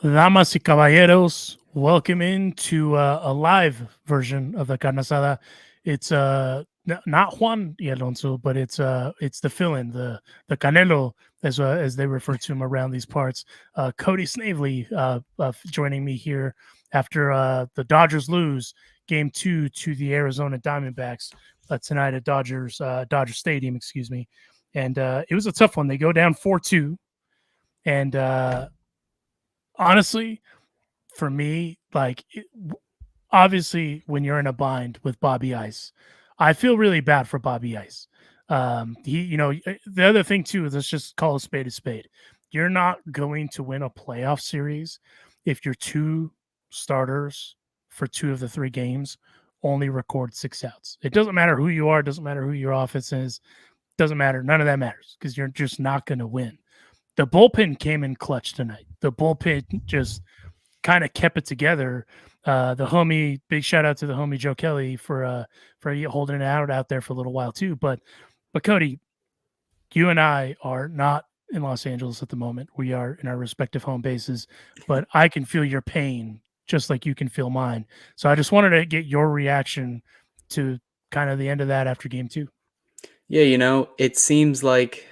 Damas y caballeros, welcome into a live version of the carne asada. It's not Juan y Alonso, but it's the fill-in, the Canelo, as they refer to him around these parts. Cody Snavely joining me here after the Dodgers lose Game 2 to the Arizona Diamondbacks tonight at Dodger Stadium, excuse me. And it was a tough one. They go down 4-2, and honestly, for me, obviously, when you're in a bind with Bobby Ice, I feel really bad for Bobby Ice. The other thing too is let's just call a spade a spade. You're not going to win a playoff series if your two starters for two of the three games only record 6 outs. It doesn't matter who you are, it doesn't matter who your offense is, doesn't matter. None of that matters because you're just not going to win. The bullpen came in clutch tonight. The bullpen just kind of kept it together. The homie, big shout out to the homie Joe Kelly for holding it out there for a little while too. But Cody, you and I are not in Los Angeles at the moment. We are in our respective home bases, but I can feel your pain just like you can feel mine. So I just wanted to get your reaction to kind of the end of that after Game 2. Yeah, it seems like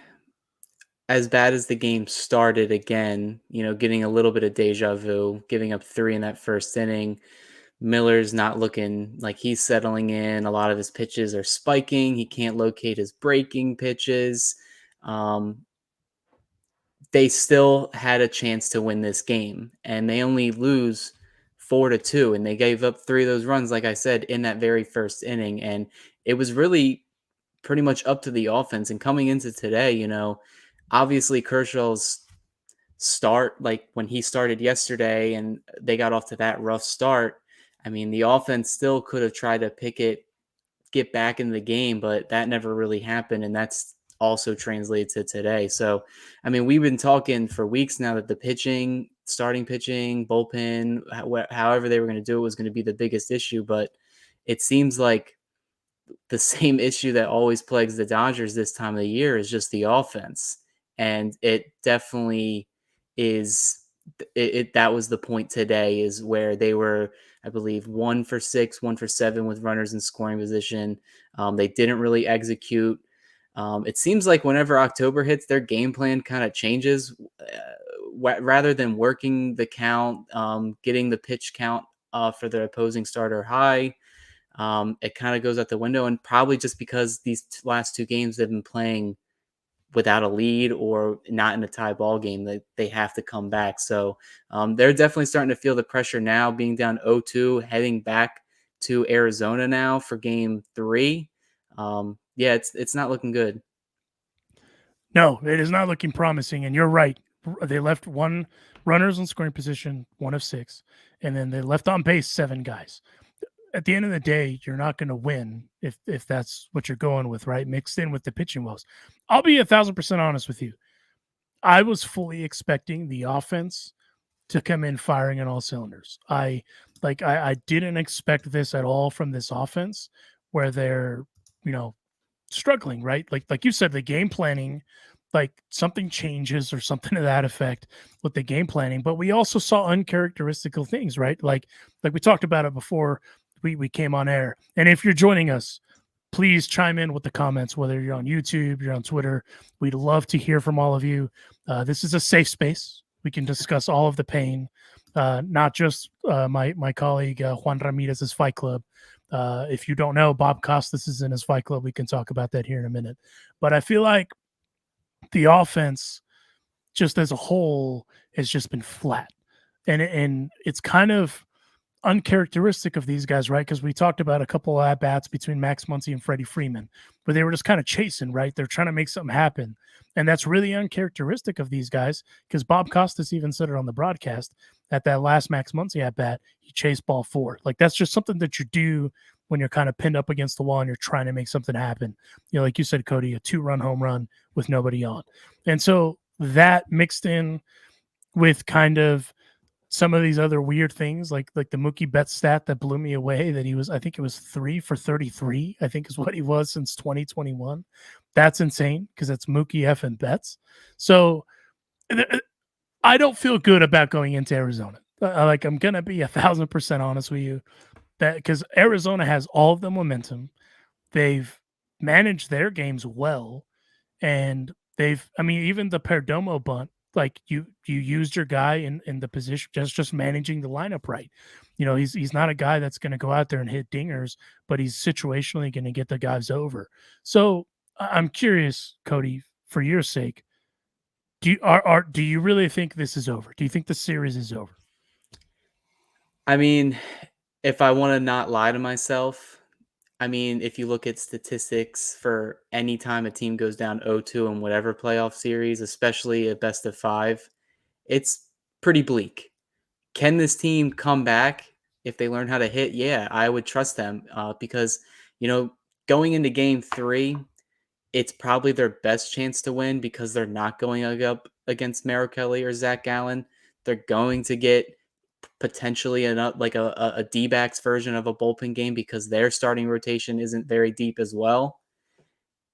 as bad as the game started again, getting a little bit of deja vu, giving up 3 in that first inning. Miller's not looking like he's settling in. A lot of his pitches are spiking. He can't locate his breaking pitches. Um, they still had a chance to win this game, and they only lose 4-2, and they gave up 3 of those runs, like I said, in that very first inning. And it was really pretty much up to the offense. And coming into today, obviously Kershaw's start, like when he started yesterday and they got off to that rough start, I mean, the offense still could have tried to get back in the game, but that never really happened. And that's also translated to today. So, I mean, we've been talking for weeks now that the pitching, starting pitching, bullpen, however they were going to do it was going to be the biggest issue. But it seems like the same issue that always plagues the Dodgers this time of the year is just the offense. And it definitely is that was the point today, is where they were, I believe, 1 for 6, 1 for 7 with runners in scoring position. They didn't really execute. It seems like whenever October hits, their game plan kind of changes. Rather than working the count, getting the pitch count for the opposing starter high, it kind of goes out the window. And probably just because these last 2 games they've been playing without a lead or not in a tie ball game, that they have to come back. So they're definitely starting to feel the pressure now, being down 0-2, heading back to Arizona now for Game 3. Yeah, it's not looking good. No, it is not looking promising. And you're right. They left 1 runners in scoring position, 1 of 6, and then they left on base 7 guys. At the end of the day, you're not going to win if that's what you're going with, right? Mixed in with the pitching woes. I'll be 1,000% honest with you. I was fully expecting the offense to come in firing on all cylinders. I didn't expect this at all from this offense, where they're, struggling, right? Like you said, the game planning, like something changes or something to that effect with the game planning. But we also saw uncharacteristical things, right? Like we talked about it before we came on air. And if you're joining us, please chime in with the comments, whether you're on YouTube, you're on Twitter. We'd love to hear from all of you. This is a safe space. We can discuss all of the pain, not just my colleague Juan Ramirez's Fight Club. If you don't know, Bob Costas is in his Fight Club. We can talk about that here in a minute. But I feel like the offense, just as a whole, has just been flat, and it's kind of uncharacteristic of these guys, right? Because we talked about a couple of at bats between Max Muncy and Freddie Freeman, where they were just kind of chasing, right? They're trying to make something happen. And that's really uncharacteristic of these guys, because Bob Costas even said it on the broadcast at that last Max Muncy at bat, he chased ball 4. Like, that's just something that you do when you're kind of pinned up against the wall and you're trying to make something happen. Like you said, Cody, a 2-run home run with nobody on. And so that mixed in with kind of some of these other weird things, like the Mookie Betts stat that blew me away, that I think it was 3 for 33, I think is what he was since 2021. That's insane, because that's Mookie F and Betts. So I don't feel good about going into Arizona. Like I'm gonna be 1,000% honest with you that because Arizona has all of the momentum. They've managed their games well, and I mean, even the Perdomo bunt, like you used your guy in the position, just managing the lineup right. You know, he's not a guy that's going to go out there and hit dingers, but he's situationally going to get the guys over. So I'm curious, Cody, for your sake, do you really think this is over? Do you think the series is over? I mean, if I want to not lie to myself, I mean, if you look at statistics for any time a team goes down 0-2 in whatever playoff series, especially a best of 5, it's pretty bleak. Can this team come back if they learn how to hit? Yeah, I would trust them because, you know, going into game 3, it's probably their best chance to win because they're not going up against Merrill Kelly or Zach Gallen. They're going to get potentially like a D-backs version of a bullpen game because their starting rotation isn't very deep as well.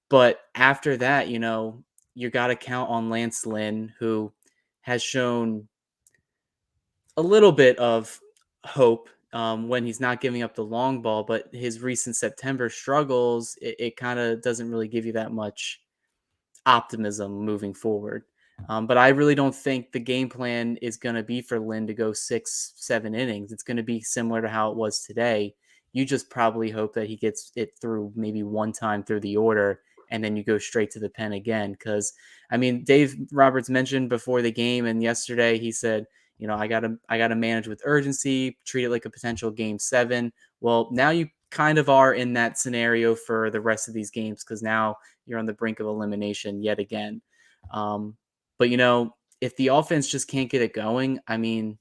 But after that, you know, you got to count on Lance Lynn, who has shown a little bit of hope when he's not giving up the long ball, but his recent September struggles, it kind of doesn't really give you that much optimism moving forward. But I really don't think the game plan is going to be for Lynn to go 6, 7 innings. It's going to be similar to how it was today. You just probably hope that he gets it through maybe one time through the order and then you go straight to the pen again. Because, I mean, Dave Roberts mentioned before the game and yesterday, he said, you know, I gotta manage with urgency, treat it like a potential game 7. Well, now you kind of are in that scenario for the rest of these games because now you're on the brink of elimination yet again. Um, but you know, if the offense just can't get it going, I mean,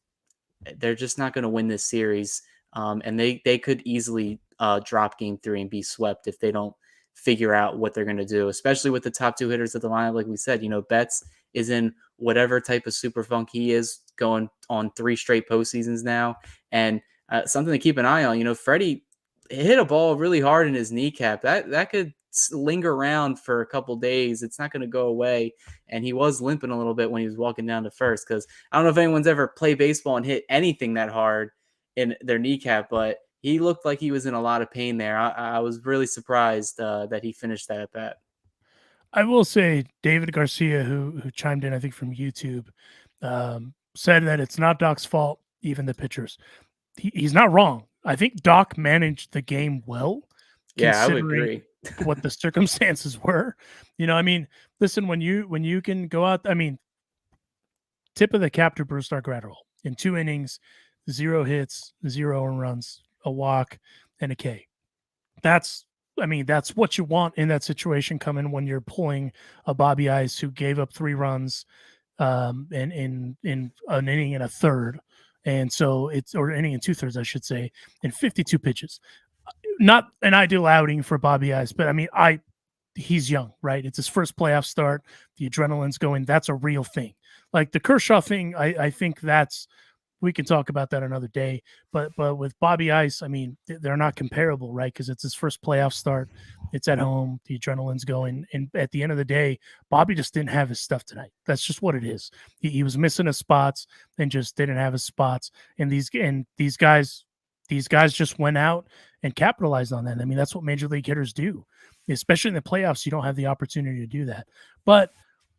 they're just not going to win this series, and they could easily drop Game 3 and be swept if they don't figure out what they're going to do. Especially with the top 2 hitters of the lineup, like we said, you know, Betts is in whatever type of super funk he is, going on 3 straight postseasons now, and something to keep an eye on. You know, Freddie hit a ball really hard in his kneecap. That could linger around for a couple days. It's not going to go away. And he was limping a little bit when he was walking down to first because I don't know if anyone's ever played baseball and hit anything that hard in their kneecap, but he looked like he was in a lot of pain there. I was really surprised that he finished that at bat. I will say David Garcia, who chimed in, I think from YouTube, said that it's not Doc's fault, even the pitchers. He's not wrong. I think Doc managed the game well, Yeah, I would considering agree. what the circumstances were. You know, I mean, listen, when you can go out, I mean, tip of the cap to Bruce Dark-Gratterall in 2 innings, 0 hits, 0 runs, a walk, and a K. That's I mean, that's what you want in that situation coming when you're pulling a Bobby Ice who gave up 3 runs in an inning and a third. And so it's or inning and 2/3, I should say, in 52 pitches. Not an ideal outing for Bobby Ice, but I mean, he's young, right? It's his first playoff start. The adrenaline's going. That's a real thing. Like the Kershaw thing, I think that's we can talk about that another day. But with Bobby Ice, I mean, they're not comparable, right? Because it's his first playoff start. It's at home. The adrenaline's going, and at the end of the day, Bobby just didn't have his stuff tonight. That's just what it is. He was missing his spots and just didn't have his spots. And these guys just went out and capitalized on that. I mean, that's what major league hitters do, especially in the playoffs. You don't have the opportunity to do that. But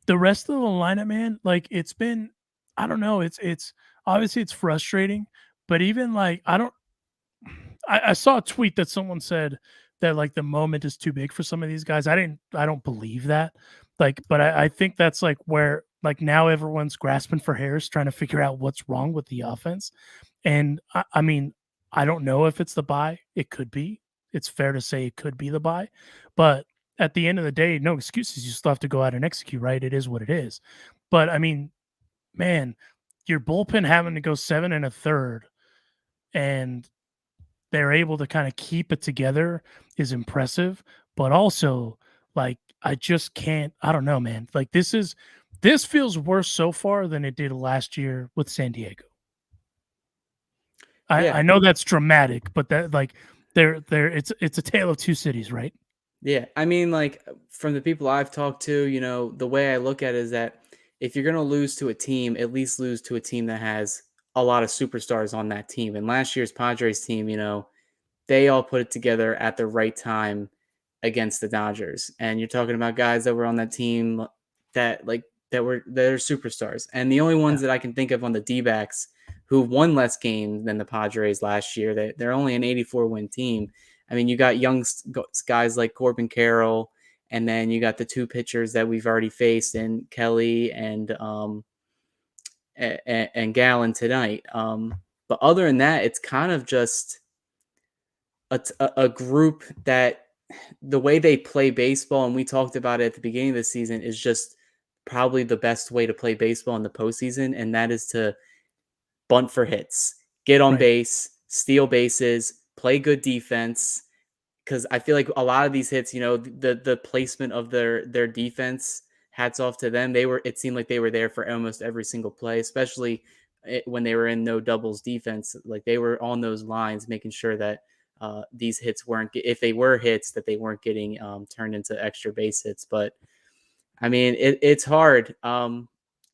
the rest of the lineup, man, like it's been, I don't know. It's obviously it's frustrating, but even like I saw a tweet that someone said that like the moment is too big for some of these guys. I don't believe that. Like, but I think that's like where like now everyone's grasping for hairs trying to figure out what's wrong with the offense. And I mean, I don't know if it's the buy. It could be. It's fair to say it could be the buy. But at the end of the day, no excuses. You still have to go out and execute, right? It is what it is. But I mean, man, your bullpen having to go 7 1/3 and they're able to kind of keep it together is impressive. But also, like, I just can't, I don't know, man. Like, this feels worse so far than it did last year with San Diego. Yeah, I know that's dramatic, but that like they're it's a tale of two cities, right? yeah. I mean, like from the people I've talked to, you know, the way I look at it is that if you're going to lose to a team, at least lose to a team that has a lot of superstars on that team. And last year's Padres team, they all put it together at the right time against the Dodgers. And you're talking about guys that were on that team that are superstars. And the only Yeah, ones that I can think of on the D-backs who won less games than the Padres last year, they're only an 84 win team. I mean, you got young guys like Corbin Carroll, and then you got the two pitchers that we've already faced in Kelly and Gallen tonight. But other than that, it's kind of just a group that the way they play baseball, and we talked about it at the beginning of the season, is just probably the best way to play baseball in the postseason, and that is to bunt for hits, get on right. base, steal bases, play good defense. Because I feel like a lot of these hits, the placement of their defense, hats off to them. It seemed like they were there for almost every single play, especially when they were in no doubles defense. Like they were on those lines, making sure that these hits weren't, if they were hits, that they weren't getting turned into extra base hits. But I mean, it's hard.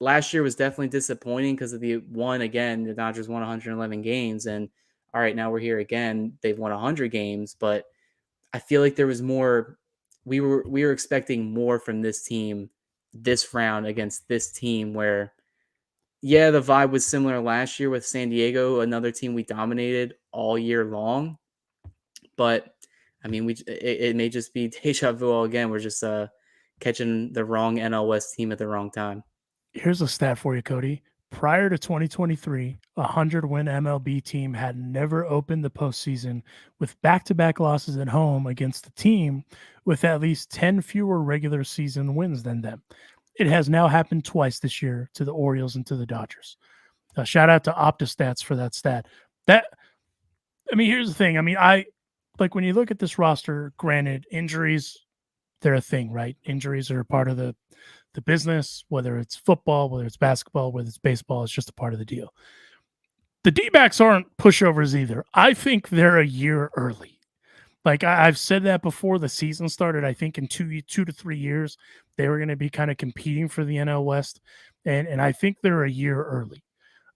Last year was definitely disappointing because of the Dodgers won 111 games, and all right, now we're here again. They've won 100 games, but I feel like there was more. We were expecting more from this team this round against this team. Where yeah, the vibe was similar last year with San Diego, another team we dominated all year long. But I mean, it may just be deja vu all again. We're just catching the wrong NL West team at the wrong time. Here's a stat for you, Cody. Prior to 2023, a 100-win MLB team had never opened the postseason with back-to-back losses at home against a team with at least 10 fewer regular season wins than them. It has now happened twice this year to the Orioles and to the Dodgers. Shout out to OptiStats for that stat. That I mean, here's the thing. I mean, I like when you look at this roster. Granted, injuries they're a thing, right? Injuries are a part of the business, whether it's football, whether it's basketball, whether it's baseball, it's just a part of the deal. The D-backs aren't pushovers either. I think they're a year early. Like I've said that before the season started. I think in 2 to 3 years they were going to be kind of competing for the NL West, and I think they're a year early.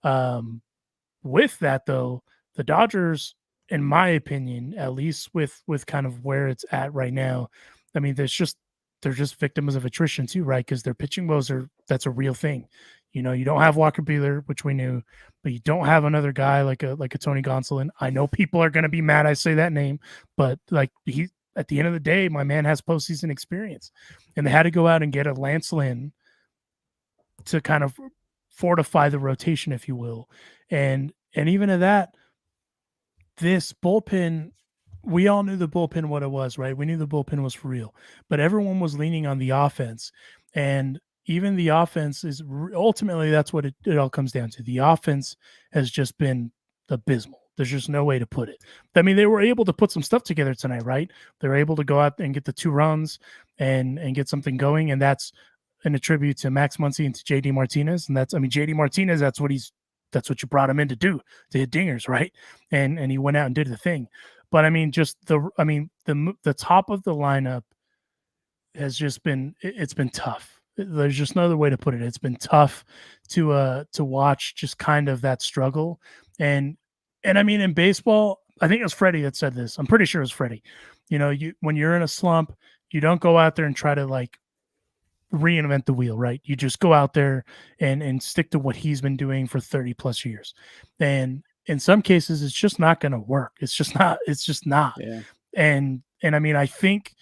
Um, with that though, the Dodgers, in my opinion, at least with kind of where it's at right now, I mean, they're just victims of attrition too, right? Because their pitching woes that's a real thing. You don't have Walker Buehler, which we knew, but you don't have another guy like a Tony Gonsolin. I know people are going to be mad I say that name, but like he at the end of the day, my man has postseason experience, and they had to go out and get a Lance Lynn to kind of fortify the rotation, if you will, and even at that, this bullpen, we all knew the bullpen what it was, right? We knew the bullpen was for real, but everyone was leaning on the offense, and even the offense is ultimately that's what it all comes down to. The offense has just been abysmal. There's just no way to put it. I mean, they were able to put some stuff together tonight, right? They were able to go out and get the 2 runs and get something going, and that's an attribute to Max Muncy and to JD Martinez. And JD Martinez, that's what you brought him in to do, to hit dingers, right? And he went out and did the thing. But I mean, the top of the lineup has just been it's been tough. There's just no other way to put it. It's been tough to watch just kind of that struggle. And I mean, in baseball, I think it was Freddie that said this. I'm pretty sure it was Freddie. When you're in a slump, you don't go out there and try to like reinvent the wheel, right? You just go out there and stick to what he's been doing for 30 plus years. And in some cases it's just not going to work. It's just not. Yeah. And I mean, I think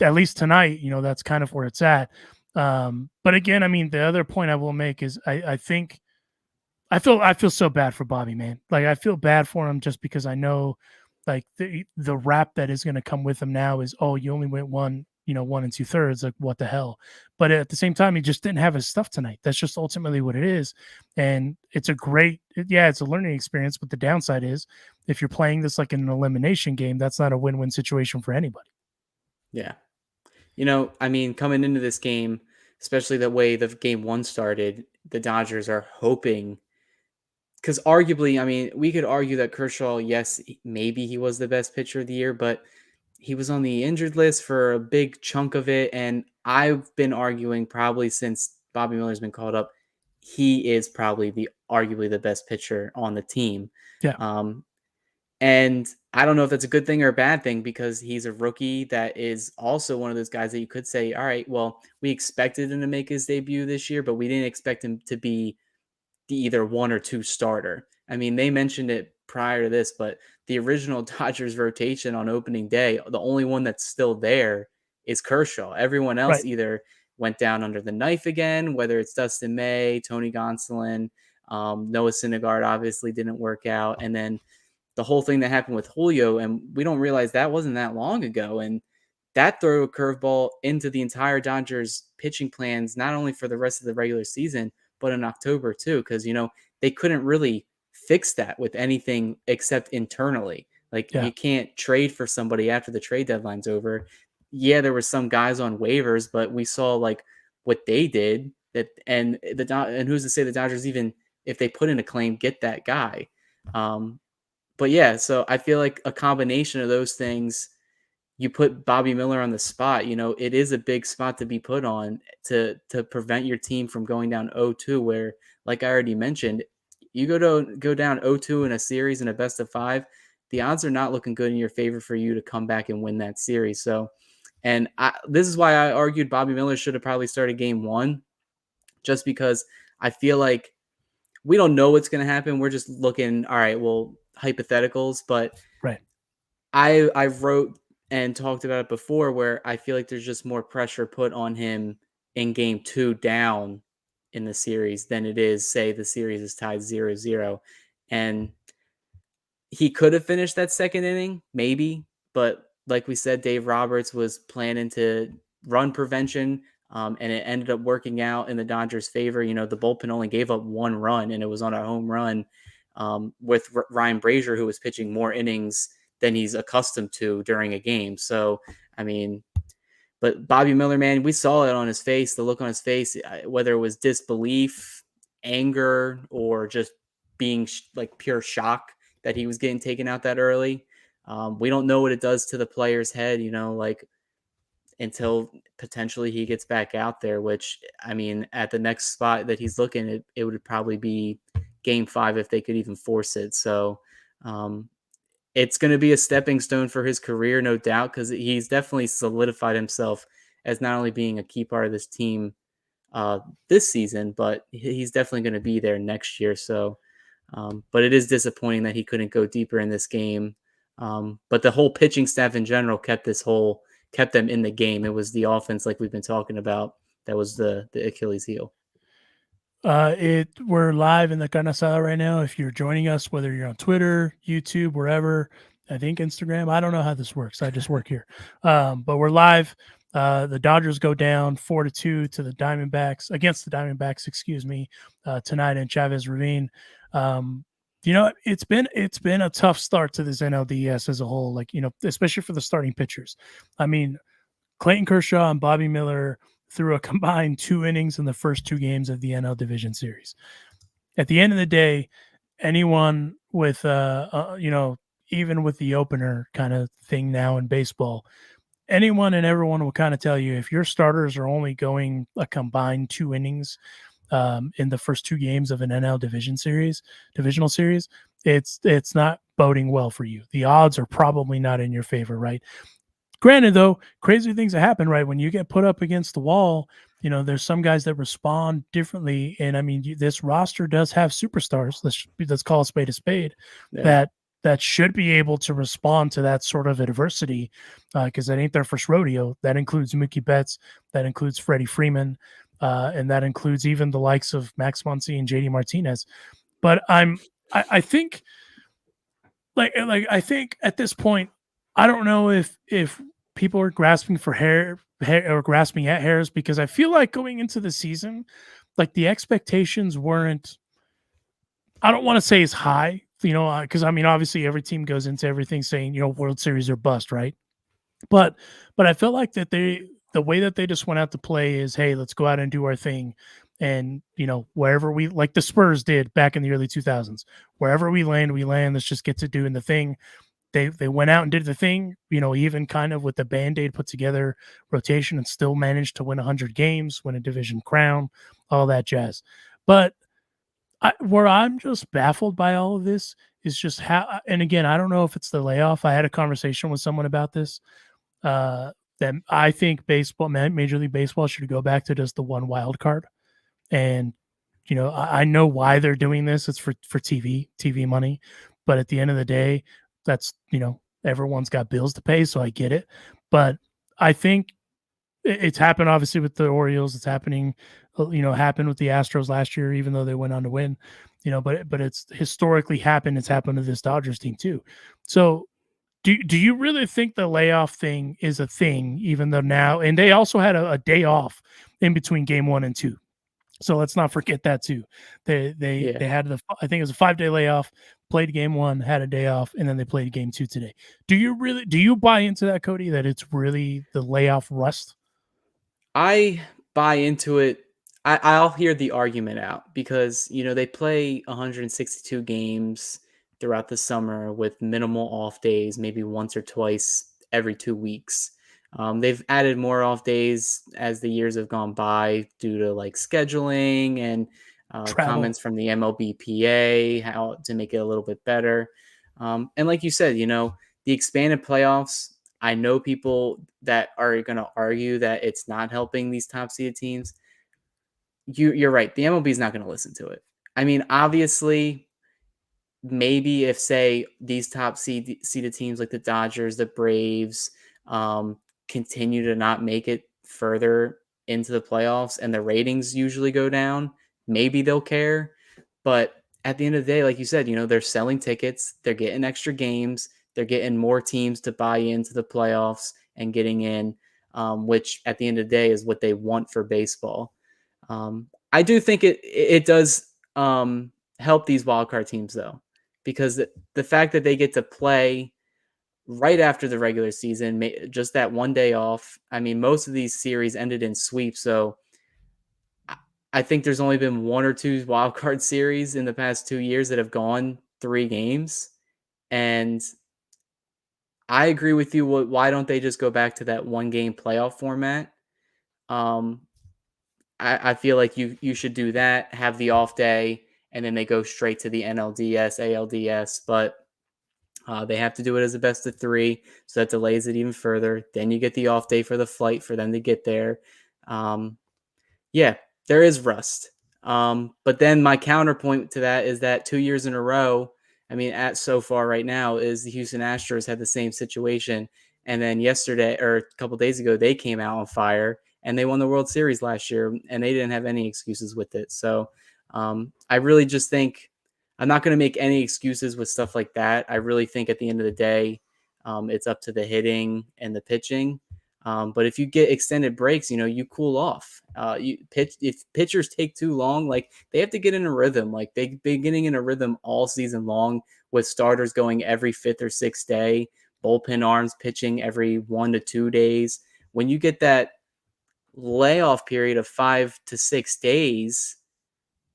at least tonight, that's kind of where it's at. But again, I mean, the other point I will make is I think I feel so bad for Bobby, man. Like I feel bad for him just because I know like the rap that is going to come with him now is, oh, you only went 1 2/3. Like what the hell? But at the same time, he just didn't have his stuff tonight. That's just ultimately what it is. And it's it's a learning experience. But the downside is if you're playing this like an elimination game, that's not a win-win situation for anybody. Yeah. I mean, coming into this game, especially the way the game one started, the Dodgers are hoping because arguably, I mean, we could argue that Kershaw, yes, maybe he was the best pitcher of the year, but he was on the injured list for a big chunk of it. And I've been arguing probably since Bobby Miller's been called up, he is probably arguably the best pitcher on the team. Yeah. Um, and I don't know if that's a good thing or a bad thing because he's a rookie that is also one of those guys that you could say, all right, well, we expected him to make his debut this year, but we didn't expect him to be the either one or two starter. I mean, they mentioned it prior to this, but the original Dodgers rotation on opening day, the only one that's still there is Kershaw. Everyone else Right. either went down under the knife again, whether it's Dustin May, Tony Gonsolin, Noah Syndergaard obviously didn't work out, and then the whole thing that happened with Julio, and we don't realize that wasn't that long ago, and that threw a curveball into the entire Dodgers pitching plans, not only for the rest of the regular season, but in October too, because they couldn't really fix that with anything except internally. Like Yeah. you can't trade for somebody after the trade deadline's over. Yeah, there were some guys on waivers, but we saw like what they did and who's to say the Dodgers even if they put in a claim get that guy. But yeah, so I feel like a combination of those things, you put Bobby Miller on the spot, it is a big spot to be put on to prevent your team from going down 0-2 where, like I already mentioned, you go down 0-2 in a series in a best of 5, the odds are not looking good in your favor for you to come back and win that series. So, this is why I argued Bobby Miller should have probably started game 1 just because I feel like we don't know what's going to happen. We're just looking, all right, well, hypotheticals, but Right. I wrote and talked about it before where I feel like there's just more pressure put on him in game 2 down in the series than it is, say, the series is tied 0-0. And he could have finished that second inning, maybe, but like we said, Dave Roberts was planning to run prevention, and it ended up working out in the Dodgers' favor. The bullpen only gave up 1 run, and it was on a home run with Ryan Brazier, who was pitching more innings than he's accustomed to during a game. So, I mean, but Bobby Miller, man, we saw it on his face, the look on his face, whether it was disbelief, anger, or just being like pure shock that he was getting taken out that early. We don't know what it does to the player's head, like until potentially he gets back out there, which, I mean, at the next spot that he's looking, it would probably be game 5 if they could even force it. So, it's going to be a stepping stone for his career, no doubt, because he's definitely solidified himself as not only being a key part of this team this season, but he's definitely going to be there next year. So, but it is disappointing that he couldn't go deeper in this game. But the whole pitching staff in general kept them in the game. It was the offense, like we've been talking about, that was the Achilles heel. We're live in the carne asada right now. If you're joining us, whether you're on Twitter, YouTube, wherever, I think Instagram, I don't know how this works. I just work here. But we're live. The Dodgers go down 4-2 to the Diamondbacks against the Diamondbacks, tonight in Chavez Ravine. It's been a tough start to this NLDS as a whole, like, especially for the starting pitchers. I mean, Clayton Kershaw and Bobby Miller threw a combined 2 innings in the first 2 games of the NL Division Series. At the end of the day, anyone with, even with the opener kind of thing now in baseball, anyone and everyone will kind of tell you if your starters are only going a combined 2 innings in the first 2 games of an NL divisional series, it's not boding well for you. The odds are probably not in your favor, right? Granted, though, crazy things that happen, right? When you get put up against the wall, there's some guys that respond differently. And I mean, this roster does have superstars. Let's call a spade, Yeah. that should be able to respond to that sort of adversity, because that ain't their first rodeo. That includes Mookie Betts, that includes Freddie Freeman, and that includes even the likes of Max Muncy and JD Martinez. But I think I think at this point, I don't know if people are grasping for hair or grasping at hairs, because I feel like going into the season, like the expectations weren't, I don't want to say as high, because I mean, obviously every team goes into everything saying, World Series or bust, right? But I felt like that the way that they just went out to play is, hey, let's go out and do our thing. And, wherever we, like the Spurs did back in the early 2000s, wherever we land, let's just get to doing the thing. they went out and did the thing, even kind of with the Band-Aid put together rotation and still managed to win 100 games, win a division crown, all that jazz. But where I'm just baffled by all of this is just how, and again, I don't know if it's the layoff. I had a conversation with someone about this. That I think Major League Baseball should go back to just the one wild card. And, I know why they're doing this. It's for TV money. But at the end of the day, that's, everyone's got bills to pay. So I get it. But I think it's happened obviously with the Orioles. It's happening, happened with the Astros last year, even though they went on to win, but it's historically happened. It's happened to this Dodgers team too. So do you really think the layoff thing is a thing, even though now, and they also had a day off in between game 1 and 2. So let's not forget that too. They had I think it was a 5-day layoff, played game 1, had a day off, and then they played game 2 today. Do you buy into that, Cody, that it's really the layoff rust? I buy into it. I'll hear the argument out because, they play 162 games throughout the summer with minimal off days, maybe once or twice every 2 weeks. They've added more off days as the years have gone by due to like scheduling and Travel. comments from the MLBPA, how to make it a little bit better. And like you said, the expanded playoffs, I know people that are going to argue that it's not helping these top seeded teams. You're right. The MLB is not going to listen to it. I mean, obviously, maybe if say these top seeded teams like the Dodgers, the Braves, continue to not make it further into the playoffs, and the ratings usually go down, maybe they'll care. But at the end of the day, like you said, they're selling tickets, they're getting extra games, they're getting more teams to buy into the playoffs and getting in, which at the end of the day is what they want for baseball. I do think it does help these wildcard teams though, because the fact that they get to play right after the regular season, just that one day off. I mean, most of these series ended in sweeps, so I think there's only been 1 or 2 wildcard series in the past 2 years that have gone 3 games, and I agree with you. Why don't they just go back to that 1-game playoff format? Um, I feel like you should do that, have the off day, and then they go straight to the NLDS, ALDS, but they have to do it as a best of 3, so that delays it even further. Then you get the off day for the flight for them to get there. Yeah, there is rust. But then my counterpoint to that is that 2 years in a row, I mean, at so far right now, is the Houston Astros had the same situation. And then yesterday or a couple days ago, they came out on fire and they won the World Series last year and they didn't have any excuses with it. So I really just think I'm not going to make any excuses with stuff like that. I really think at the end of the day, it's up to the hitting and the pitching. But if you get extended breaks, you cool off. If pitchers take too long, like they have to get in a rhythm. Like they've been getting in a rhythm all season long with starters going every 5th or 6th day, bullpen arms pitching every 1 to 2 days. When you get that layoff period of 5 to 6 days,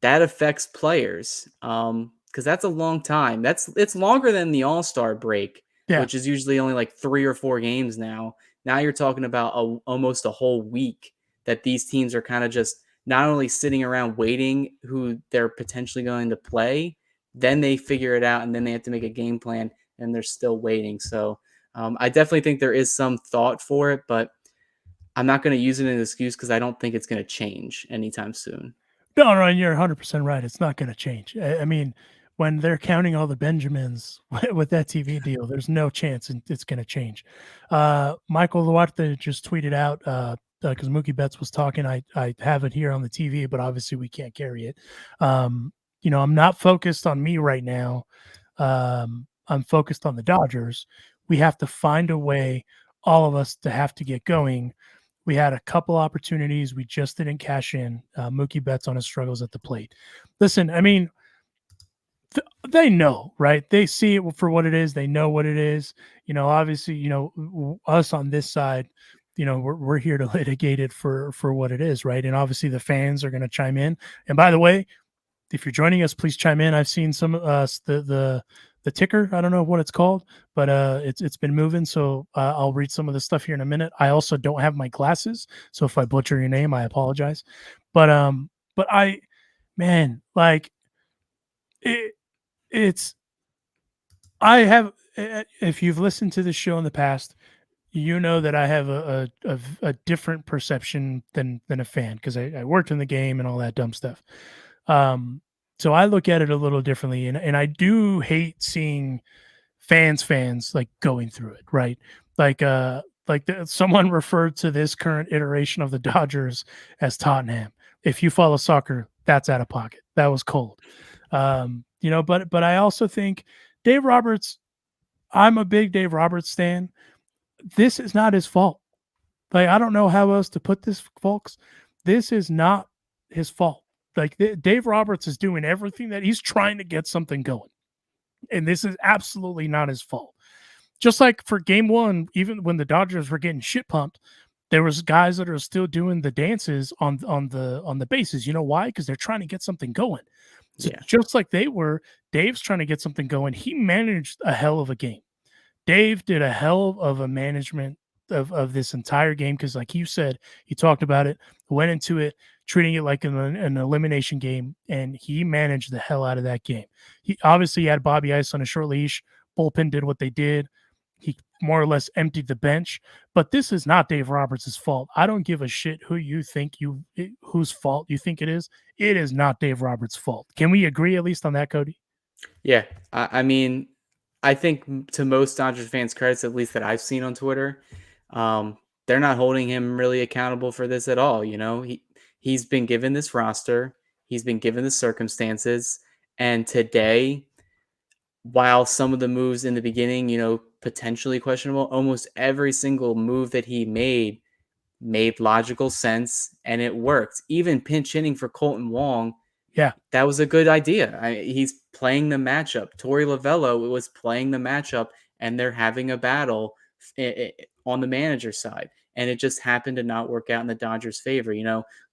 that affects players. Because that's a long time. It's longer than the All-Star break, which is usually only like 3 or 4 games now. Now you're talking about almost a whole week that these teams are kind of just not only sitting around waiting who they're potentially going to play, then they figure it out and then they have to make a game plan and they're still waiting. So I definitely think there is some thought for it, but I'm not going to use it as an excuse because I don't think it's going to change anytime soon. No, you're 100% right. It's not going to change. I mean, when they're counting all the Benjamins with that TV deal, there's no chance it's going to change. Michael Duarte just tweeted out because Mookie Betts was talking. I have it here on the TV, but obviously we can't carry it. I'm not focused on me right now. I'm focused on the Dodgers. We have to find a way, all of us, to have to get going. We had a couple opportunities. We just didn't cash in. Mookie Betts on his struggles at the plate. Listen, I mean, they know, right? They see it for what it is. They know what it is. Obviously, us on this side, we're here to litigate it for what it is, right? And obviously the fans are going to chime in. And by the way, if you're joining us, please chime in. I've seen some the the ticker. I don't know what it's called, but it's been moving. So I'll read some of the stuff here in a minute. I also don't have my glasses, so if I butcher your name, I apologize. But I, man, like it, it's I have. If you've listened to the show in the past, you know that I have a different perception than a fan because I worked in the game and all that dumb stuff. Um, so I look at it a little differently, and I do hate seeing fans like going through it, right? Someone referred to this current iteration of the Dodgers as Tottenham. If you follow soccer, that's out of pocket. That was cold. But I also think Dave Roberts. I'm a big Dave Roberts stan. This is not his fault. Like, I don't know how else to put this, folks. This is not his fault. Like, Dave Roberts is doing everything that he's trying to get something going. And this is absolutely not his fault. Just like for game one, even when the Dodgers were getting shit pumped, there was guys that are still doing the dances on the bases. You know why? Because they're trying to get something going. So Yeah. just like they were, Dave's trying to get something going. He managed a hell of a game. Dave did a hell of a management of this entire game because, like you said, he talked about it, went into it, treating it like an elimination game, and he managed the hell out of that game. He obviously had Bobby Ice on a short leash. Bullpen did what they did. He more or less emptied the bench, but this is not Dave Roberts' fault. I don't give a shit whose fault you think it is. It is not Dave Roberts' fault. Can we agree at least on that, Cody? Yeah. I mean, I think to most Dodgers fans' credits, at least that I've seen on Twitter, they're not holding him really accountable for this at all. He's been given this roster, he's been given the circumstances, and today, while some of the moves in the beginning, potentially questionable, almost every single move that he made logical sense and it worked. Even pinch hitting for Colton Wong, Yeah. that was a good idea. He's playing the matchup. Torey Lovello was playing the matchup, and they're having a battle on the manager side. And it just happened to not work out in the Dodgers' favor.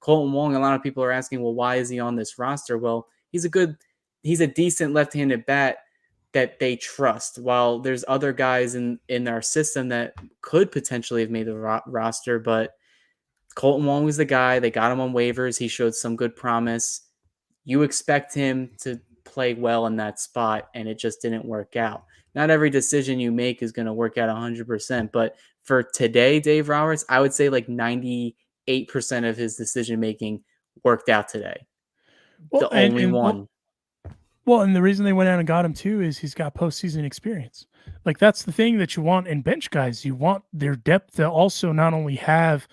Colton Wong, a lot of people are asking, well, why is he on this roster? Well, he's a decent left-handed bat that they trust. While there's other guys in our system that could potentially have made the roster, but Colton Wong was the guy. They got him on waivers. He showed some good promise. You expect him to play well in that spot, and it just didn't work out. Not every decision you make is going to work out 100%, but for today, Dave Roberts, I would say like 98% of his decision making worked out today. Well, The only one. and the reason they went out and got him too is he's got postseason experience. Like, that's the thing that you want in bench guys. You want their depth to also not only have,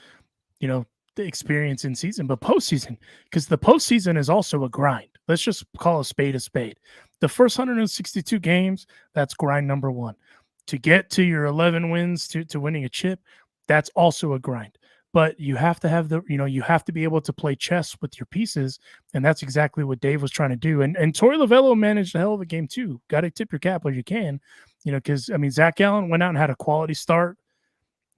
the experience in season, but postseason, because the postseason is also a grind. Let's just call a spade a spade. The first 162 games, that's grind number one. To get to your 11 wins to winning a chip, that's also a grind. But you have to have you have to be able to play chess with your pieces. And that's exactly what Dave was trying to do. And Torey Lovello managed a hell of a game too. Got to tip your cap where you can, because Zach Gallen went out and had a quality start,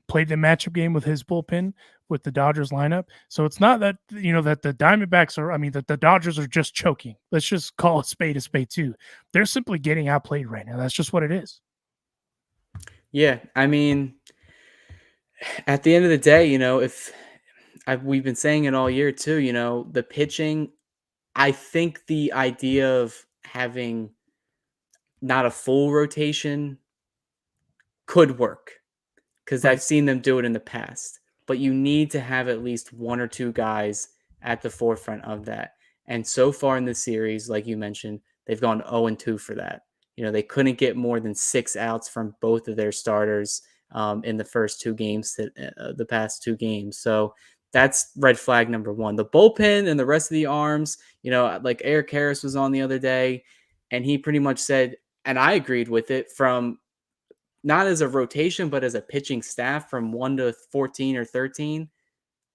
played the matchup game with his bullpen with the Dodgers lineup. So it's not that, that the Diamondbacks that the Dodgers are just choking. Let's just call a spade too. They're simply getting outplayed right now. That's just what it is. Yeah. I mean, at the end of the day, if we've been saying it all year too, the pitching, I think the idea of having not a full rotation could work because Right. I've seen them do it in the past. But you need to have at least one or two guys at the forefront of that. And so far in the series, like you mentioned, they've gone 0-2 for that. They couldn't get more than 6 outs from both of their starters in the first two games, the past two games. So that's red flag number one. The bullpen and the rest of the arms, like Eric Harris was on the other day, and he pretty much said, and I agreed with it, from not as a rotation, but as a pitching staff from 1 to 14 or 13,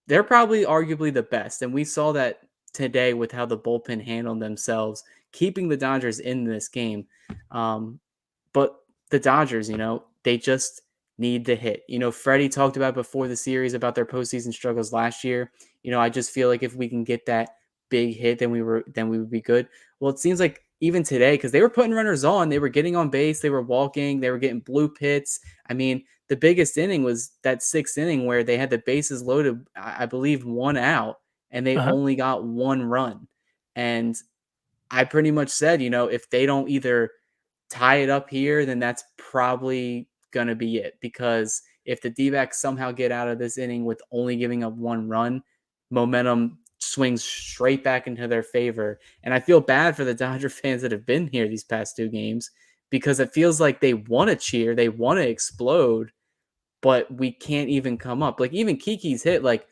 they're probably arguably the best. And we saw that today with how the bullpen handled themselves, keeping the Dodgers in this game. But the Dodgers, they just need the hit. Freddie talked about before the series about their postseason struggles last year. I just feel like if we can get that big hit, then we would be good. Well, it seems like even today, because they were putting runners on, they were getting on base, they were walking, they were getting blue hits. I mean, the biggest inning was that sixth inning where they had the bases loaded, I believe, one out, and they Uh-huh. only got one run. And I pretty much said, if they don't either tie it up here, then that's probably going to be it. Because if the D backs somehow get out of this inning with only giving up one run, momentum swings straight back into their favor. And I feel bad for the Dodger fans that have been here these past two games because it feels like they want to cheer, they want to explode, but we can't even come up. Like even Kiki's hit, like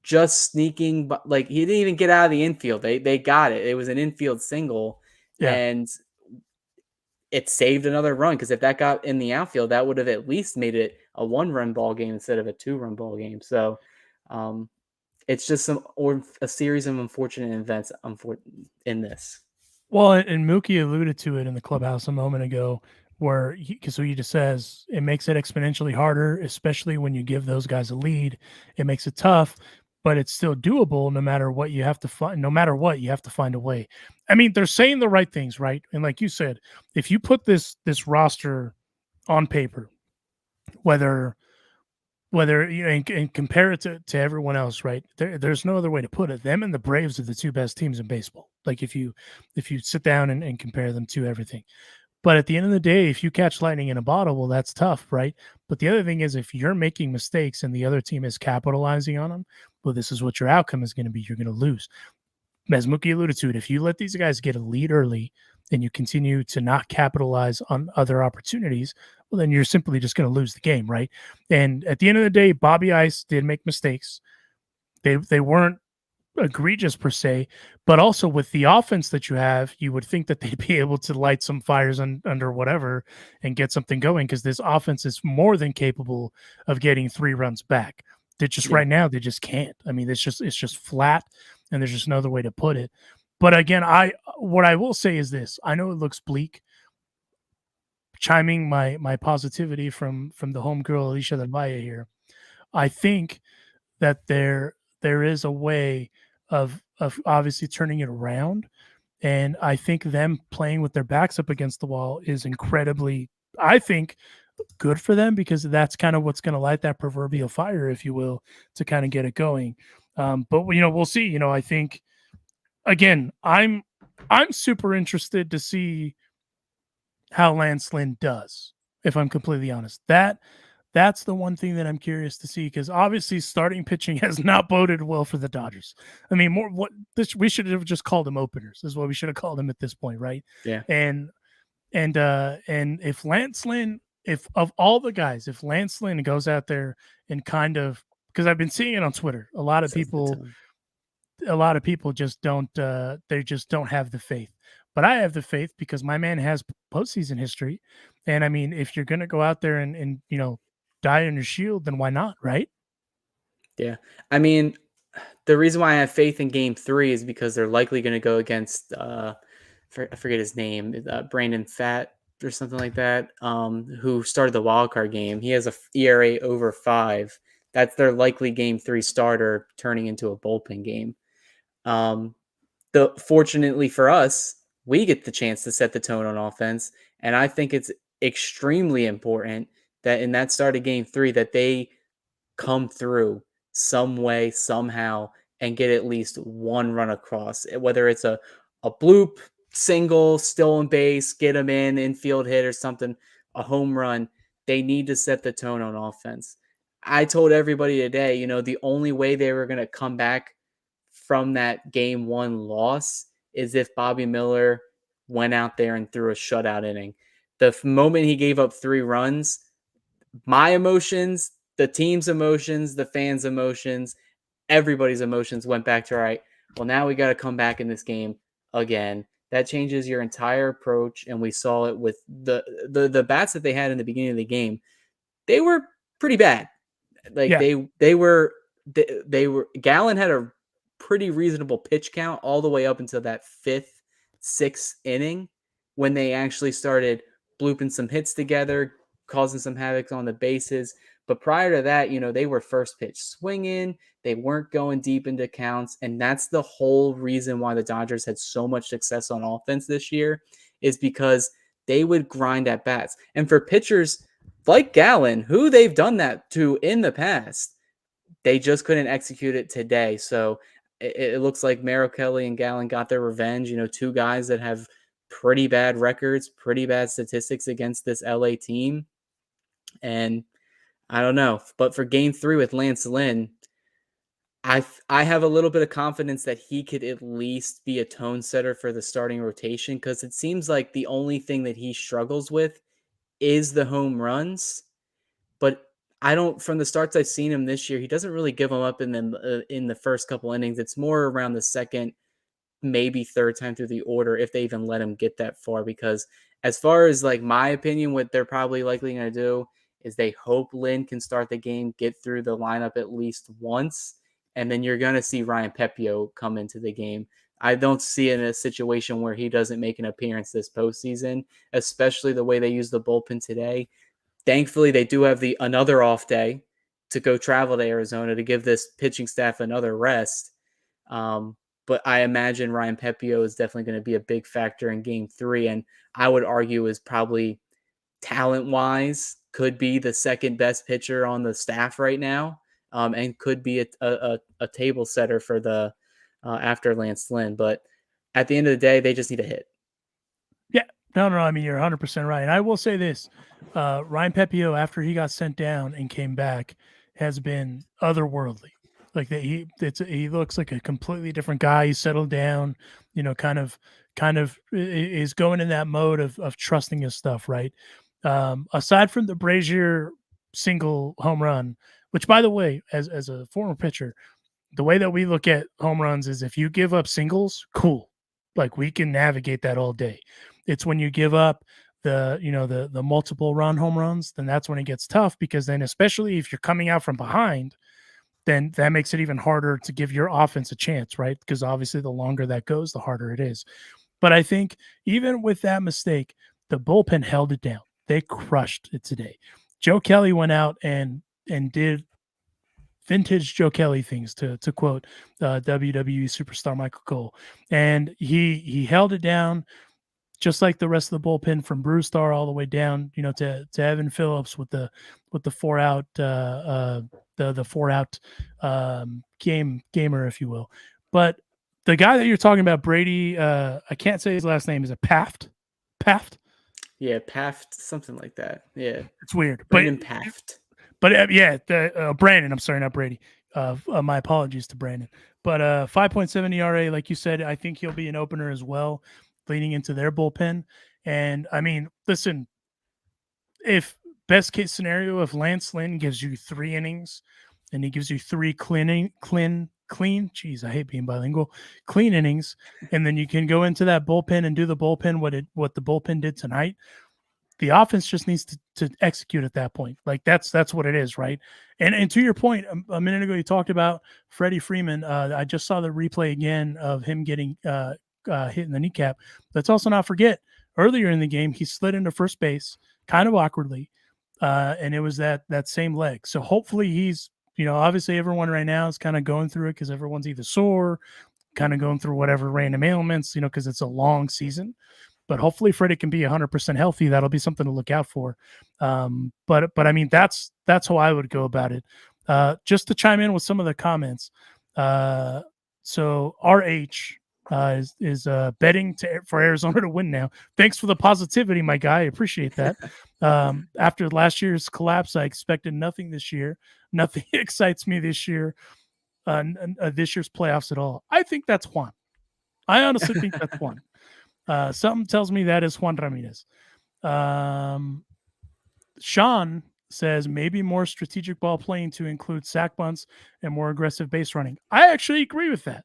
just sneaking, but like he didn't even get out of the infield. They got it. It was an infield single, Yeah. and it saved another run because if that got in the outfield, that would have at least made it a one-run ball game instead of a two-run ball game. So um, it's just a series of unfortunate events in this. Well, and Mookie alluded to it in the clubhouse a moment ago, where because he just says it makes it exponentially harder, especially when you give those guys a lead. It makes it tough, but it's still doable no matter what you have to find. No matter what, you have to find a way. I mean, they're saying the right things, right? And like you said, if you put this roster on paper, whether and compare it to everyone else, right? There's no other way to put it. Them and the Braves are the two best teams in baseball. Like if you sit down and compare them to everything. But at the end of the day, if you catch lightning in a bottle, well, that's tough, right? But the other thing is if you're making mistakes and the other team is capitalizing on them, well, this is what your outcome is going to be. You're going to lose. As Mookie alluded to it, if you let these guys get a lead early and you continue to not capitalize on other opportunities, well, then you're simply just going to lose the game, right? And at the end of the day, Bobby Ice did make mistakes. They weren't egregious per se, but also with the offense that you have, you would think that they'd be able to light some fires under whatever and get something going because this offense is more than capable of getting 3 runs back. They just Yeah. right now they just can't. I mean, it's just flat, and there's just no other way to put it. But again, what I will say is this: I know it looks bleak. Chiming my positivity from the homegirl Alicia Del Valle here, I think that there is a way of obviously turning it around. And I think them playing with their backs up against the wall is incredibly, I think, good for them because that's kind of what's going to light that proverbial fire, if you will, to kind of get it going. But we'll see. I think again, I'm super interested to see how Lance Lynn does. If I'm completely honest, that's the one thing that I'm curious to see because obviously starting pitching has not boded well for the Dodgers. I mean, we should have just called them openers. Is what we should have called them at this point, right? Yeah. And if Lance Lynn, if of all the guys, if Lance Lynn goes out there and kind of because I've been seeing it on Twitter, Sets the tone. a lot of people just don't they just don't have the faith. But I have the faith because my man has postseason history. And I mean, if you're gonna go out there and die on your shield, then why not, right? Yeah. I mean, the reason why I have faith in game 3 is because they're likely going to go against, I forget his name, Brandon Fat or something like that, who started the wild card game. He has a ERA over 5. That's their likely game 3 starter turning into a bullpen game. Fortunately for us, we get the chance to set the tone on offense, and I think it's extremely important that in that start of game 3 that they come through some way, somehow, and get at least one run across. Whether it's a bloop, single, stolen base, get them infield hit or something, a home run. They need to set the tone on offense. I told everybody today, the only way they were going to come back from that game 1 loss is if Bobby Miller went out there and threw a shutout inning. The moment he gave up 3 runs, my emotions, the team's emotions, the fans' emotions, everybody's emotions went back to, all right, well, now we got to come back in this game again. That changes your entire approach. And we saw it with the bats that they had in the beginning of the game. They were pretty bad. Like Yeah. they were Gallon had a pretty reasonable pitch count all the way up until that 5th, 6th inning when they actually started blooping some hits together, causing some havoc on the bases. But prior to that, they were first pitch swinging. They weren't going deep into counts. And that's the whole reason why the Dodgers had so much success on offense this year, is because they would grind at bats. And for pitchers like Gallen, who they've done that to in the past, they just couldn't execute it today. So it looks like Merrill Kelly and Gallen got their revenge. Two guys that have pretty bad records, pretty bad statistics against this LA team. And I don't know, but for game 3 with Lance Lynn, I have a little bit of confidence that he could at least be a tone setter for the starting rotation, because it seems like the only thing that he struggles with is the home runs. But I don't, from the starts I've seen him this year, he doesn't really give them up in the first couple innings. It's more around the second, maybe third time through the order, if they even let him get that far. Because as far as like my opinion, what they're probably likely going to do is they hope Lynn can start the game, get through the lineup at least once, and then you're going to see Ryan Pepio come into the game. I don't see it in a situation where he doesn't make an appearance this postseason, especially the way they use the bullpen today. Thankfully, they do have another off day to go travel to Arizona to give this pitching staff another rest. But I imagine Ryan Pepio is definitely going to be a big factor in game 3. And I would argue is probably talent-wise could be the second best pitcher on the staff right now, and could be a table setter for the after Lance Lynn. But at the end of the day, they just need a hit. Yeah, no. I mean, you're 100% right. And I will say this, Ryan Pepio, after he got sent down and came back, has been otherworldly. Like that, he looks like a completely different guy. He's settled down, kind of is going in that mode of trusting his stuff, right? Aside from the Brazier single home run, which, by the way, as a former pitcher, the way that we look at home runs is if you give up singles, cool. Like we can navigate that all day. It's when you give up the multiple run home runs, then that's when it gets tough, because then, especially if you're coming out from behind, then that makes it even harder to give your offense a chance, right? Because obviously the longer that goes, the harder it is. But I think even with that mistake, the bullpen held it down. They crushed it today. Joe Kelly went out and did vintage Joe Kelly things, to quote WWE superstar Michael Cole. And he held it down, just like the rest of the bullpen, from Brewstar all the way down, to Evan Phillips with the 4-out the 4-out gamer, if you will. But the guy that you're talking about, Brady, I can't say his last name. Is it Paft? Paft? Yeah, Paft, something like that. Yeah, it's weird. Brandon Paft. But yeah, Brandon. I'm sorry, not Brady. My apologies to Brandon. But 5.7 ERA, like you said, I think he'll be an opener as well, leading into their bullpen. And I mean, listen, if best case scenario, if Lance Lynn gives you 3 innings and he gives you 3 clean, geez, I hate being bilingual, clean innings, and then you can go into that bullpen and do the bullpen what the bullpen did tonight, the offense just needs to execute at that point. Like that's what it is, right? And to your point, a minute ago, you talked about Freddie Freeman. I just saw the replay again of him getting hit in the kneecap. Let's also not forget, earlier in the game, he slid into first base kind of awkwardly, and it was that same leg. So hopefully he's, obviously everyone right now is kind of going through it because everyone's either sore, kind of going through whatever random ailments, because it's a long season. But hopefully Freddie can be 100% healthy. That'll be something to look out for. But I mean, that's how I would go about it. Just to chime in with some of the comments. So RH is betting for Arizona to win now. Thanks for the positivity, my guy. I appreciate that. After last year's collapse, I expected nothing this year. Nothing excites me this year. This year's playoffs at all. I think that's Juan. I honestly think that's Juan. Something tells me that is Juan Ramirez. Sean says maybe more strategic ball playing to include sack bunts and more aggressive base running. I actually agree with that,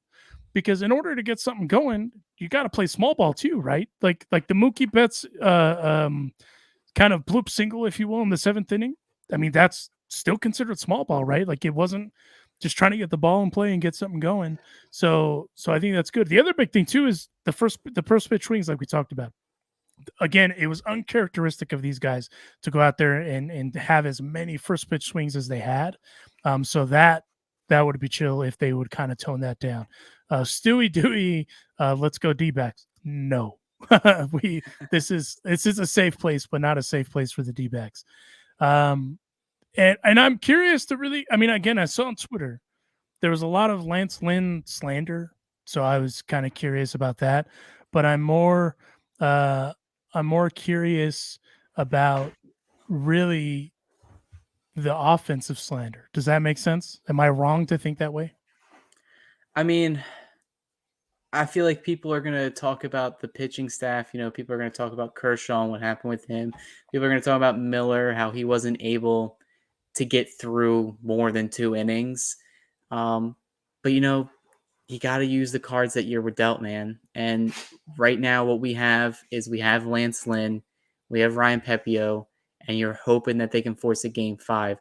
because in order to get something going, you got to play small ball too, right? Like the Mookie Betts kind of bloop single, if you will, in the 7th inning. I mean, that's still considered small ball, right? Like it wasn't just trying to get the ball in play and get something going. So I think that's good. The other big thing too is the first pitch swings, like we talked about. again, it was uncharacteristic of these guys to go out there and have as many first pitch swings as they had. So that would be chill if they would kind of tone that down. Stewie Dewey, let's go D-backs. No, we this is a safe place, but not a safe place for the D-backs. And I'm curious to really. I mean, again, I saw on Twitter there was a lot of Lance Lynn slander, so I was kind of curious about that. But uh, I'm more curious about really the offensive slander. Does that make sense? Am I wrong to think that way? I mean, I feel like people are going to talk about the pitching staff. People are going to talk about Kershaw and what happened with him. People are going to talk about Miller, how he wasn't able to get through more than 2 innings. Um, but you got to use the cards that you were dealt, man. And right now, what we have is we have Lance Lynn, we have Ryan Pepio, and you're hoping that they can force a game 5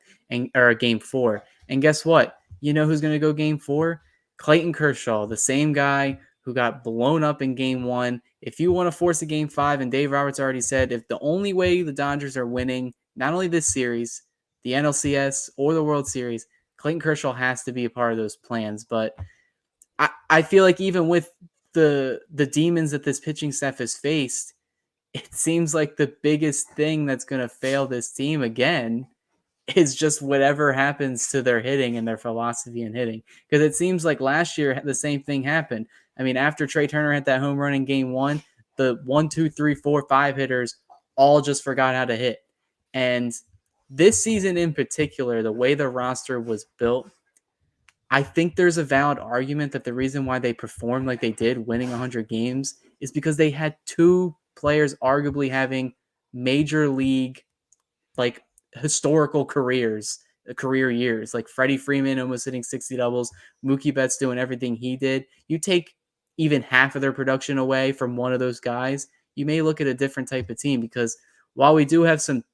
or a game 4. And guess what? You know who's going to go game 4? Clayton Kershaw, the same guy who got blown up in game 1. If you want to force a game 5, and Dave Roberts already said, if the only way the Dodgers are winning, not only this series, the NLCS or the World Series, Clayton Kershaw has to be a part of those plans. But I feel like even with the demons that this pitching staff has faced, it seems like the biggest thing that's going to fail this team again is just whatever happens to their hitting and their philosophy in hitting. Because it seems like last year the same thing happened. I mean, after Trey Turner hit that home run in game 1, the 1, 2, 3, 4, 5 hitters all just forgot how to hit. And this season in particular, the way the roster was built, I think there's a valid argument that the reason why they performed like they did, winning 100 games, is because they had 2 players arguably having major league, like, historical career years. Like Freddie Freeman almost hitting 60 doubles, Mookie Betts doing everything he did. You take even half of their production away from one of those guys, you may look at a different type of team, because while we do have some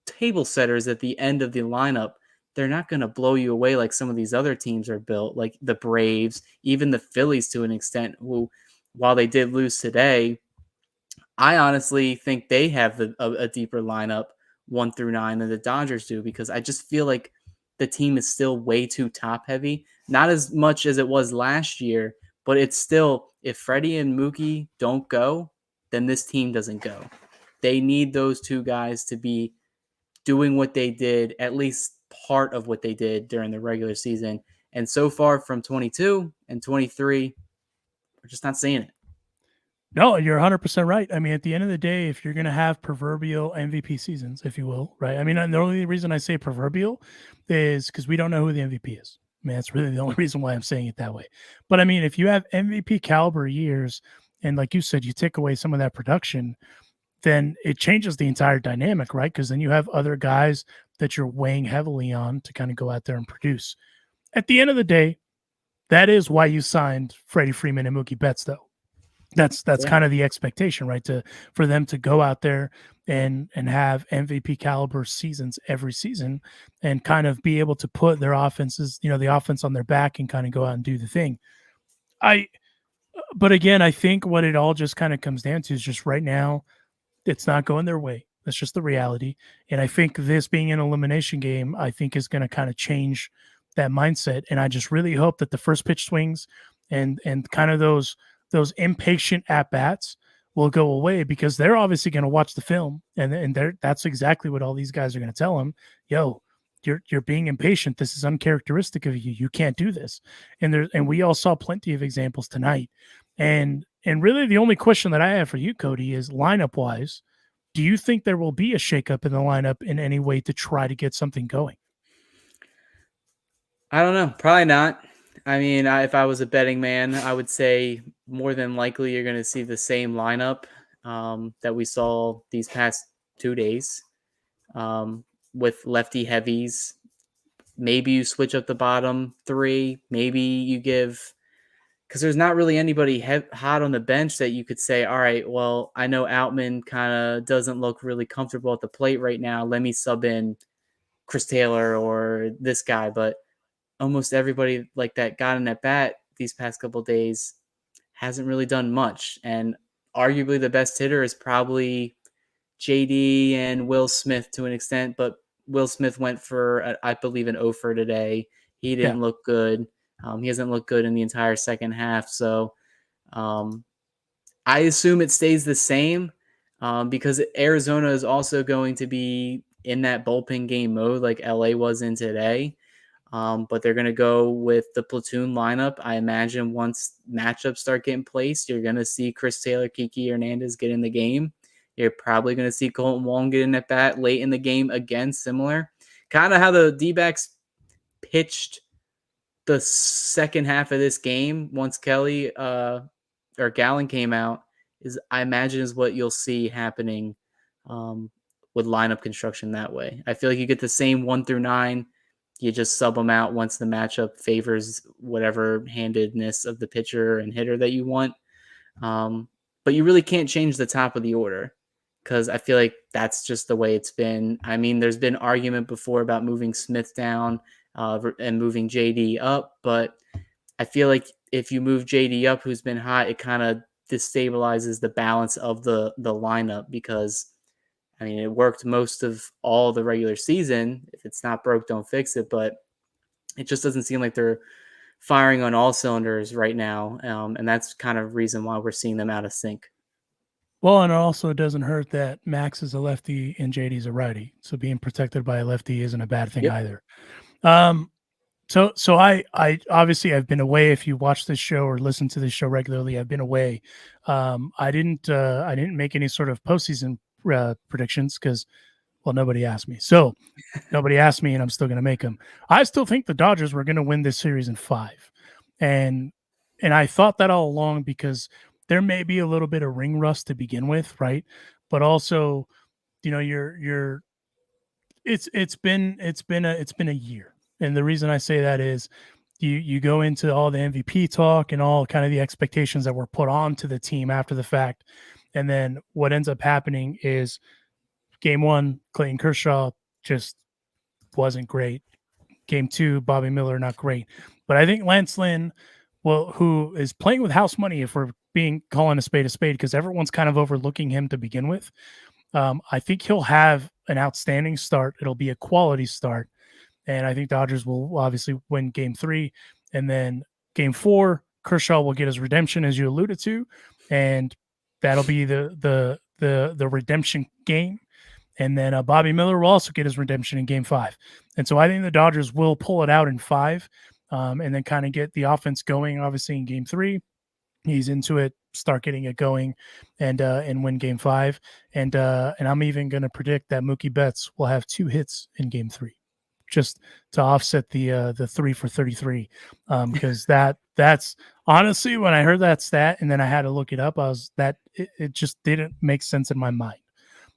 table setters at the end of the lineup, they're not going to blow you away like some of these other teams are built, like the Braves, even the Phillies to an extent, who, while they did lose today, I honestly think they have a deeper lineup 1 through 9 than the Dodgers do, because I just feel like the team is still way too top heavy. Not as much as it was last year, but it's still, if Freddie and Mookie don't go, then this team doesn't go. They need those 2 guys to be doing what they did, at least part of what they did during the regular season. And so far from 22 and 23, we're just not seeing it. No, you're 100% right. I mean, at the end of the day, if you're going to have proverbial MVP seasons, if you will, right? I mean, and the only reason I say proverbial is because we don't know who the MVP is. I mean, that's really the only reason why I'm saying it that way. But I mean, if you have MVP caliber years, and like you said, you take away some of that production, then it changes the entire dynamic, right? Because then you have other guys that you're weighing heavily on to kind of go out there and produce. At the end of the day, that is why you signed Freddie Freeman and Mookie Betts, though. That's Yeah. kind of the expectation, right? For them to go out there and have MVP caliber seasons every season and kind of be able to put their offenses, the offense on their back and kind of go out and do the thing. But again, I think what it all just kind of comes down to is just right now, it's not going their way. That's just the reality. And I think this being an elimination game, I think is going to kind of change that mindset. And I just really hope that the first pitch swings and kind of those impatient at bats will go away, because they're obviously going to watch the film and that's exactly what all these guys are going to tell them. Yo, you're being impatient. This is uncharacteristic of you. You can't do this. And we all saw plenty of examples tonight. And really the only question that I have for you, Cody, is lineup wise, do you think there will be a shakeup in the lineup in any way to try to get something going? I don't know. Probably not. I mean, if I was a betting man, I would say more than likely you're going to see the same lineup that we saw these past 2 days, with lefty heavies. Maybe you switch up the bottom 3. Maybe you give, because there's not really anybody hot on the bench that you could say, all right, well, I know Outman kind of doesn't look really comfortable at the plate right now. Let me sub in Chris Taylor or this guy. But almost everybody like that got in at bat these past couple days hasn't really done much. And arguably the best hitter is probably JD and Will Smith to an extent, but Will Smith went for, I believe, an 0 for today. He Yeah. didn't look good. He hasn't looked good in the entire second half. So I assume it stays the same because Arizona is also going to be in that bullpen game mode like LA was in today. But they're going to go with the platoon lineup. I imagine once matchups start getting placed, you're going to see Chris Taylor, Kiki Hernandez get in the game. You're probably going to see Colton Wong get in at bat late in the game again, similar. Kind of how the D-backs pitched the second half of this game once Kelly or Gallen came out is I imagine is what you'll see happening with lineup construction that way. I feel like you get the same 1 through 9. You just sub them out once the matchup favors whatever handedness of the pitcher and hitter that you want. But you really can't change the top of the order because I feel like that's just the way it's been. I mean, there's been argument before about moving Smith down and moving JD up, but I feel like if you move JD up, who's been hot, it kind of destabilizes the balance of the lineup because I mean it worked most of all the regular season. If it's not broke, don't fix it. But it just doesn't seem like they're firing on all cylinders right now, and that's kind of reason why we're seeing them out of sync. Well, and it also doesn't hurt that Max is a lefty and JD's a righty, so being protected by a lefty isn't a bad thing either. So I obviously I've been away. If you watch this show or listen to this show regularly, I've been away. I didn't make any sort of postseason predictions because, well, nobody asked me. So nobody asked me, and I'm still going to make them. I still think the Dodgers were going to win this series in 5, and I thought that all along because there may be a little bit of ring rust to begin with, right? But also, you know, it's been a year. And the reason I say that is you go into all the MVP talk and all kind of the expectations that were put on to the team after the fact. And then what ends up happening is game 1, Clayton Kershaw just wasn't great. Game 2, Bobby Miller, not great. But I think Lance Lynn, well, who is playing with house money, if we're calling a spade, because everyone's kind of overlooking him to begin with. I think he'll have an outstanding start. It'll be a quality start. And I think Dodgers will obviously win game 3. And then game 4, Kershaw will get his redemption, as you alluded to. And that'll be the redemption game. And then Bobby Miller will also get his redemption in game 5. And so I think the Dodgers will pull it out in 5 and then kind of get the offense going, obviously, in game 3. He's into it, start getting it going, and win game 5. And I'm even going to predict that Mookie Betts will have 2 hits in game 3, just to offset the 3 for 33. Because that's honestly, when I heard that stat and then I had to look it up, it just didn't make sense in my mind.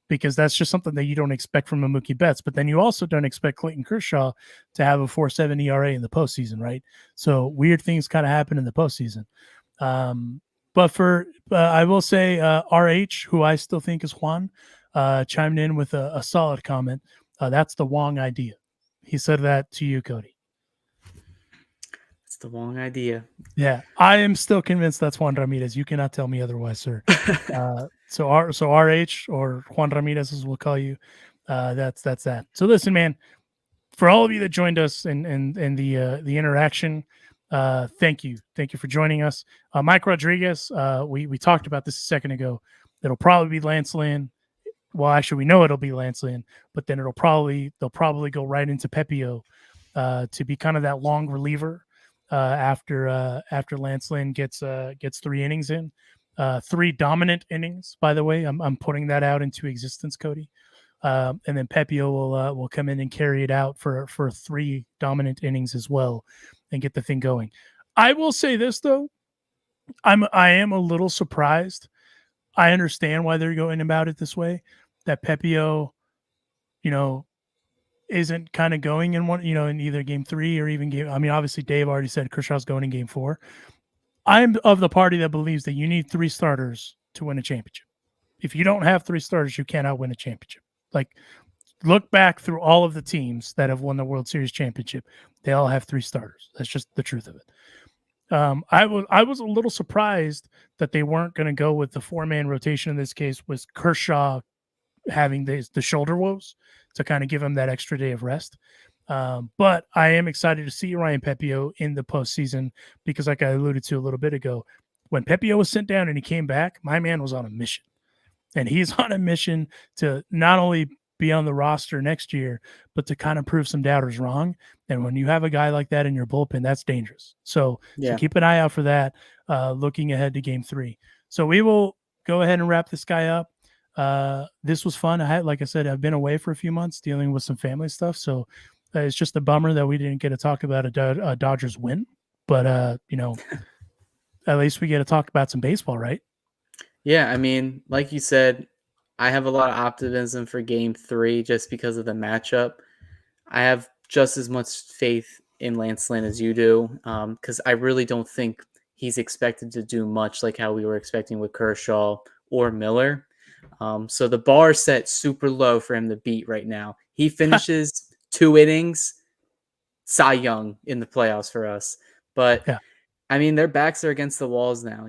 Because that's just something that you don't expect from a Mookie Betts. But then you also don't expect Clayton Kershaw to have a 4.7 ERA in the postseason, right? So weird things kind of happen in the postseason. But I will say RH, who I still think is Juan, chimed in with a solid comment. That's the Wong idea. He said that to you, Cody. It's the Wong idea. Yeah, I am still convinced that's Juan Ramirez. You cannot tell me otherwise, sir. So RH or Juan Ramirez, as we'll call you, that's that. So listen, man, for all of you that joined us and the interaction, thank you for joining us. Mike Rodriguez, we talked about this a second ago. It'll probably be Lance Lynn. Well, actually, we know it'll be Lance Lynn, but then they'll probably go right into Pepio to be kind of that long reliever after Lance Lynn gets 3 innings in. 3 dominant innings, by the way. I'm putting that out into existence, Cody. And then Pepio will come in and carry it out for 3 dominant innings as well, and get the thing going. I will say this though, I am a little surprised. I understand why they're going about it this way. That Pepio, isn't kind of going in one, in either game 3 or even game. I mean, obviously Dave already said Kershaw's going in game 4. I'm of the party that believes that you need 3 starters to win a championship. If you don't have 3 starters, you cannot win a championship. Like, look back through all of the teams that have won the World Series championship. They all have 3 starters. That's just the truth of it. I was a little surprised that they weren't going to go with the 4-man rotation in this case, with Kershaw having the shoulder woes to kind of give him that extra day of rest. But I am excited to see Ryan Pepio in the postseason because, like I alluded to a little bit ago, when Pepio was sent down and he came back, my man was on a mission. And he's on a mission to not only be on the roster next year, but to kind of prove some doubters wrong. And when you have a guy like that in your bullpen, that's dangerous. So keep an eye out for that, looking ahead to game 3. So we will go ahead and wrap this guy up. This was fun. Like I said, I've been away for a few months dealing with some family stuff. So it's just a bummer that we didn't get to talk about a Dodgers win, but at least we get to talk about some baseball, right? Yeah, I mean, like you said, I have a lot of optimism for game 3 just because of the matchup. I have just as much faith in Lance Lynn as you do, because I really don't think he's expected to do much like how we were expecting with Kershaw or Miller. So the bar is set super low for him to beat right now. He finishes 2 innings, Cy Young in the playoffs for us. But yeah. I mean, their backs are against the walls now.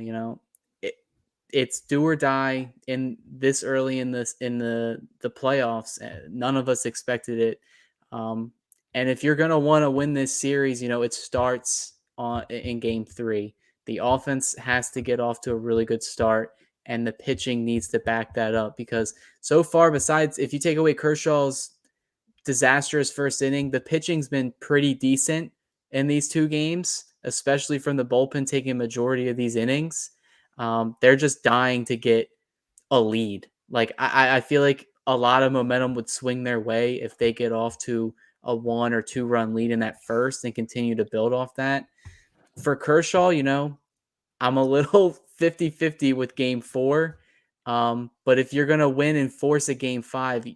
It's do or die in this early in the playoffs. None of us expected it. And if you're gonna want to win this series, it starts in game 3. The offense has to get off to a really good start, and the pitching needs to back that up because so far, besides if you take away Kershaw's disastrous first inning, the pitching's been pretty decent in these 2 games, especially from the bullpen taking a majority of these innings. They're just dying to get a lead. Like I feel like a lot of momentum would swing their way if they get off to a 1 or 2 run lead in that first and continue to build off that. For Kershaw, I'm a little 50-50 with game 4. But if you're going to win and force a game 5,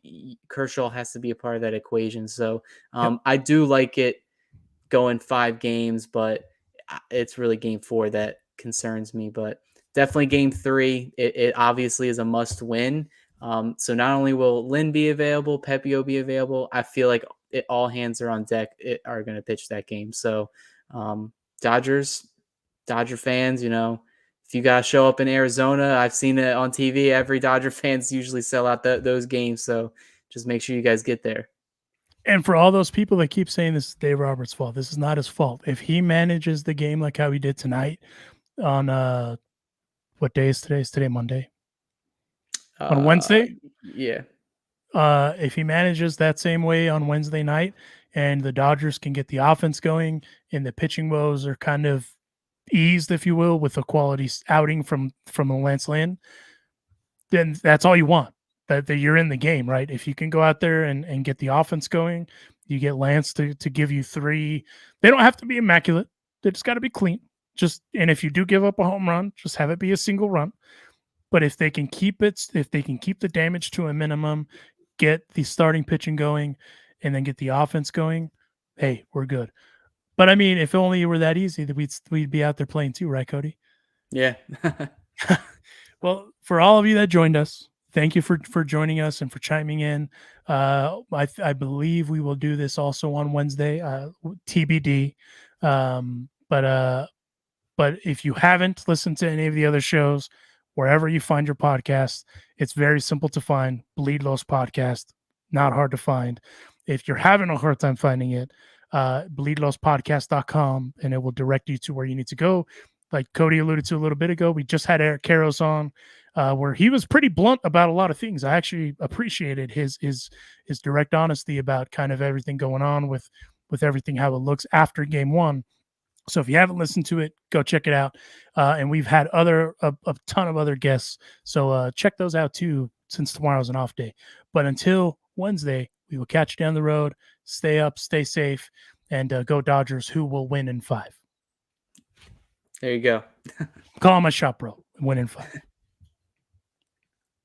Kershaw has to be a part of that equation. So I do like it going 5 games, but it's really game 4 that concerns me. But definitely game 3, it obviously is a must win. So not only will Lynn be available, Pepio be available, I feel like all hands are on deck are going to pitch that game. So Dodger fans, if you got to show up in Arizona, I've seen it on TV. Every Dodger fans usually sell out those games. So just make sure you guys get there. And for all those people that keep saying this is Dave Roberts' fault, this is not his fault. If he manages the game like how he did tonight on what day is today? Is today Monday? On Wednesday? Yeah. If he manages that same way on Wednesday night and the Dodgers can get the offense going and the pitching woes are kind of eased, if you will, with a quality outing from Lance Lynn, then that's all you want. That you're in the game, right? If you can go out there and get the offense going, you get Lance to give you 3. They don't have to be immaculate. They just got to be clean. And if you do give up a home run, just have it be a single run. But if they can keep the damage to a minimum, get the starting pitching going, and then get the offense going, hey, we're good. But I mean, if only it were that easy, that we'd be out there playing too, right, Cody? Yeah. Well, for all of you that joined us, thank you for joining us and for chiming in. I believe we will do this also on Wednesday, TBD. But if you haven't listened to any of the other shows, wherever you find your podcast, it's very simple to find. Bleed Los Podcast, not hard to find. If you're having a hard time finding it, bleedlospodcast.com, and it will direct you to where you need to go. Like Cody alluded to a little bit ago, we just had Eric Karros on, where he was pretty blunt about a lot of things. I actually appreciated his direct honesty about kind of everything going on with everything, how it looks after game 1. So if you haven't listened to it, go check it out. And we've had a ton of other guests. So check those out too, since tomorrow's an off day. But until Wednesday, we will catch you down the road. Stay up, stay safe, and go Dodgers, who will win in 5. There you go. Call my shot, bro. Win in 5.